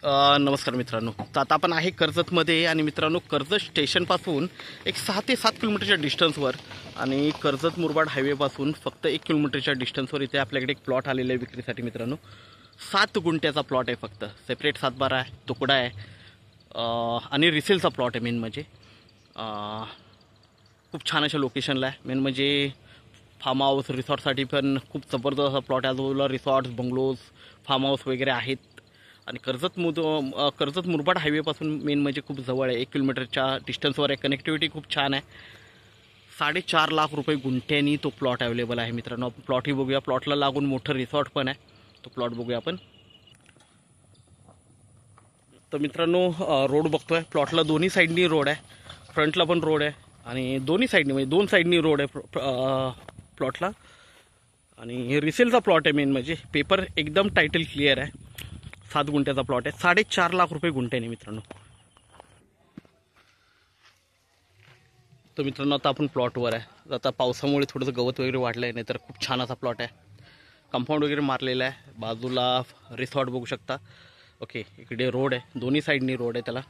नमस्कार मित्रांनो. तर आता आपण आहे कर्जतमध्ये आणि मित्रांनो कर्जत स्टेशनपासून एक 6 ते 7 किलोमीटरच्या डिस्टन्सवर आणि कर्जत मुरबाड हायवेपासून फक्त 1 किलोमीटरच्या डिस्टन्सवर इथे आपल्याकडे एक प्लॉट आलेला आहे विक्रीसाठी मित्रांनो. 7 गुंठ्याचा प्लॉट आहे, फक्त सेपरेट 7/12 आहे, तुकडा आहे आणि रिसेलचा प्लॉट आहे. मेन म्हणजे खूप छान अशा लोकेशनला आहे. मेन म्हणजे फार्म हाऊस रिसॉर्टसाठी पण खूप जबरदस्त असा प्लॉट आहे. आजूबाजूला रिसॉर्ट्स, बंगलोज, फार्म हाऊस वगैरे आहेत आणि कर्जत मुरबाड हायवेपासून मेन म्हणजे खूप जवळ आहे. 1 किलोमीटरच्या डिस्टन्सवर आहे. कनेक्टिव्हिटी खूप छान आहे. 4.5 लाख रुपये गुंठ्यानी तो प्लॉट अवेलेबल आहे मित्रांनो. आपण प्लॉटही बघूया. प्लॉटला लागून मोठं रिसॉर्ट पण आहे. तो प्लॉट बघूया आपण. तर मित्रांनो रोड बघतोय. प्लॉटला दोन्ही साईडनी रोड आहे. फ्रंटला पण रोड आहे आणि दोन्ही साईडनी म्हणजे 2 साईडनी रोड आहे प्लॉटला. आणि रिसेलचा प्लॉट आहे. मेन म्हणजे पेपर एकदम टायटल क्लिअर आहे. 7 गुंठ्याचा प्लॉट आहे. 4.5 लाख रुपये गुंठ्याने मित्रांनो. तर मित्रांनो आता आपण प्लॉटवर आहे. आता पावसामुळे थोडंसं गवत वगैरे वाढलं आहे, नाही तर खूप छान असा प्लॉट आहे. कंपाऊंड वगैरे मारलेला आहे. बाजूला रिसॉर्ट बघू शकता. ओके, इकडे रोड आहे. दोन्ही साईडनी रोड आहे त्याला.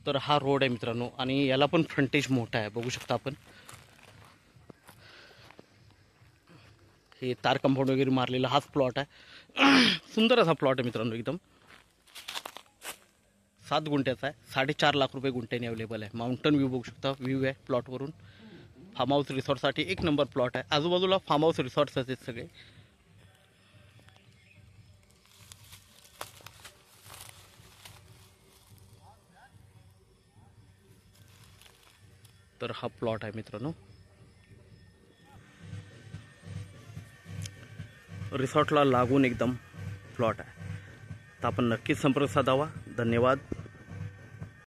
तर हा रोड आहे मित्रांनो आणि याला पण फ्रंटेज मोठा आहे, बघू शकता आपण. हे तार कंपाऊंड वगैरे मारलेला हाच प्लॉट आहे. सुंदर असा प्लॉट आहे मित्रांनो. एकदम 7 गुंठ्याचा आहे. 4.5 लाख रुपये गुंठ्याने अवेलेबल आहे. माउंटन व्ह्यू बघू शकता. व्ह्यू आहे प्लॉटवरून. फार्म हाऊस रिसॉर्टसाठी 1 नंबर प्लॉट आहे. आजूबाजूला फार्म हाऊस रिसॉर्ट्स आहेत सगळे. तर हा प्लॉट आहे मित्रांनो. रिसॉर्टला लागून एकदम प्लॉट आहे. तर आपण नक्कीच संपर्क साधावा. धन्यवाद.